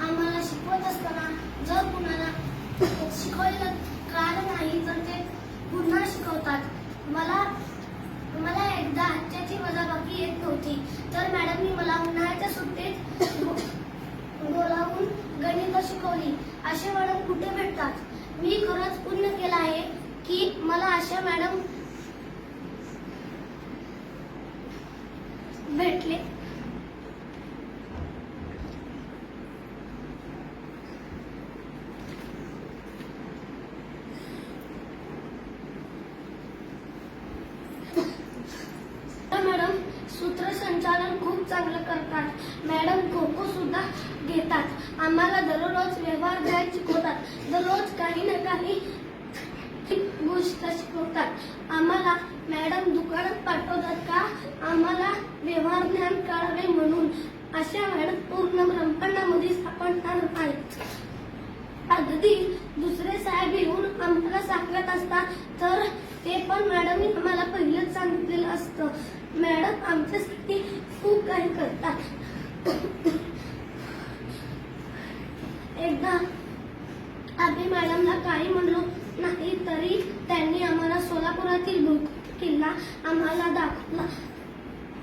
आम्हाला शिकवत असताना जर कुणाला शिकवायला कळालं नाही तर ते पुन्हा शिकवतात। मला एकदा आजच्याची वजाबाकी येत नव्हती तर मॅडमनी मला उन्हाळ्याच्या सुट्टीत बोलावून गणित शिकवली। अशा मॅडम कुठे भेटतात? मी खरंच पुण्य केलं आहे की मला अशा मॅडम भेटले। मॅडम सूत्रसंचालन खूप चांगलं करतात। मॅडम खो-खो सुद्धा घेतात। आम्हाला दररोज व्यवहार ज्ञान शिकवतात। दररोज काही ना काही गोष्ट शिकवतात। आम्हाला मॅडम दुकानात पाठवतात का आम्हाला व्यवहार ज्ञान कळावे म्हणून। अशा मॅडम पूर्ण ब्रह्मांडामध्ये सापडणार नाहीत। अगदी दुसरे साहेब येऊन आम्हाला सांगत असतात तर ते पण मॅडमनी आम्हाला पहिलेच सांगितलेलं असतं। मॅडम आमच्यासाठी खूप काही करतात। एकदा आम्ही मॅडमला काही म्हणलो नाही तरी त्यांनी आम्हाला सोलापुरातील किल्ला आम्हाला दाखवला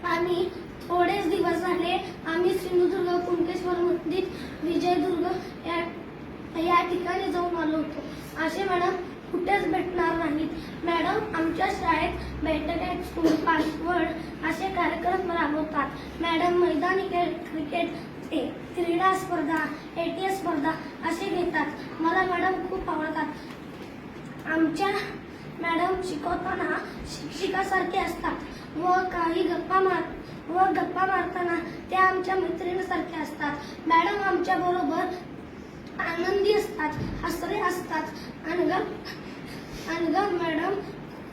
आणि थोडेच दिवस झाले आम्ही सिंधुदुर्ग, कुणकेश्वर मंदिर, विजयदुर्ग या ठिकाणी जाऊन आलो होतो। असे मॅडम कुठेच भेटणार नाहीत। मॅडम आमच्या शाळेत बैठक, स्कूल पासवर्ड असे कार्यक्रम राबवतात। मॅडम मैदानी खेळ, क्रिकेट, क्रीडा स्पर्धा, ATS स्पर्धा असे घेतात। मला मॅडम खूप आवडतात। आमच्या मॅडम शिकवताना शिक्षिकासारखे असतात व गप्पा मारताना त्या आमच्या मैत्रिणीसारख्या असतात। मॅडम आमच्या बरोबर आनंदी असतात, हसरे असतात। अनघा मॅडम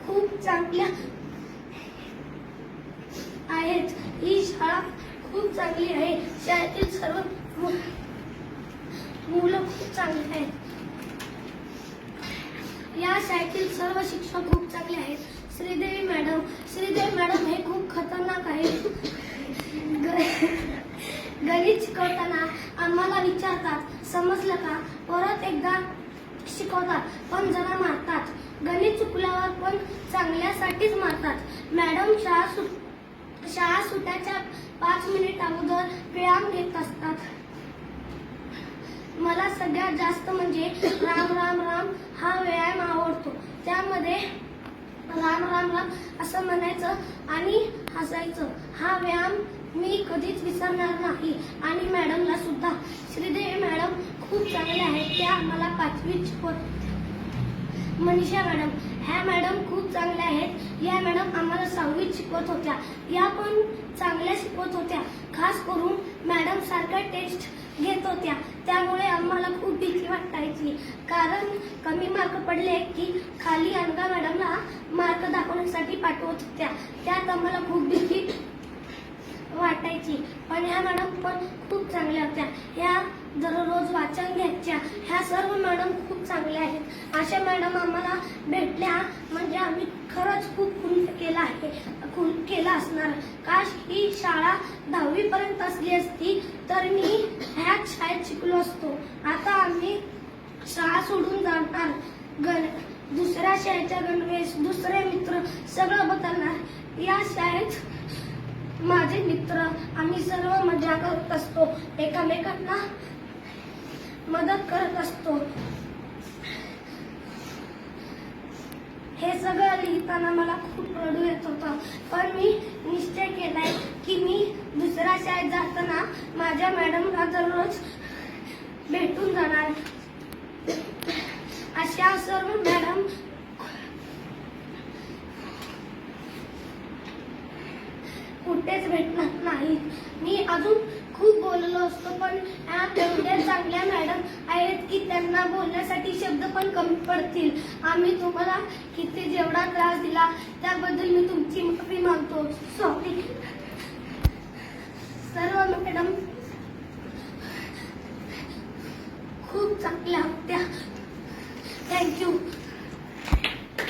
खूप चांगल्या आहेत। ही शाळा खूप चांगली आहे। शाळेतील सर्व मुलं खूप चांगली आहेत। या शाळेतील सर्व शिक्षक खूप चांगले आहेत। श्रीदेवी मॅडम हे खूप खतरनाक आहेत। गणित शिकवताना आम्हाला विचारतात समजलं का, परत एकदा शिकवतात पण जरा मारतात। गणित चुकल्यावर पण चांगल्यासाठीच मारतात। मॅडम शाळा सुटायच्या 5 मिनिट अगोदर व्यायाम घेत असतात। मला सगळ्यात जास्त म्हणजे राम राम राम हा व्यायाम आवडतो। त्यामध्ये राम राम राम असं म्हणायचं आणि हसायचं। हा व्यायाम मी कधीच विसरणार नाही। आणि मॅडमला सुद्धा श्रीदेवी मॅडम खूप चांगल्या आहेत। त्या आम्हाला 5वीत शिकवतात। मनीषा मॅडम ह्या मॅडम खूप चांगल्या आहेत। या मॅडम आम्हाला 6वीत शिकवत होत्या। या पण चांगल्या शिकवत होत्या। खास करून मॅडम सारख्या टेस्ट घेत होत्या त्यामुळे आम्हाला खूप भीती वाटायची, कारण कमी मार्क पडले की खाली अनघा मॅडमला मार्क दाखवण्यासाठी पाठवत होत्या। त्यात आम्हाला खूप भीती वाटायची, पण या मॅडम पण खूप चांगल्या होत्या। ह्या दररोज वाचन घ्यायच्या। ह्या सर्व मॅडम खूप चांगल्या आहेत। अशा मॅडम आम्हाला भेटल्या म्हणजे आम्ही खरंच खूप केला असणार। काश ही शाळा 10वी पर्यंत असली असती तर मी ह्याच शाळेत शिकलो असतो। आता आम्ही शाळा सोडून जाणार, दुसऱ्या शाळेच्या गणवेश, दुसरे मित्र सगळं बदलणार। या शाळेत माझे मित्र आम्ही सर्व मजा करत असतो, एकमेकांना मदत करत असतो। हे सगळं लिहिताना मला खूप रडू येत होतं, पण मी निश्चय केलाय की मी दुसऱ्या शाळेत जाताना माझ्या मॅडमला दररोज भेटून जाणार। अशा सर्व मॅडम कुठेच भेटणार नाही। मी अजून खूप बोललो असतो, पण ह्या तेवढ्या चांगल्या मॅडम आहेत की त्यांना बोलण्यासाठी शब्द पण कमी पडतील। आम्ही तुम्हाला किती जेवढा त्रास दिला त्याबद्दल मी तुमची माफी मागतो। सॉरी सर्व मॅडम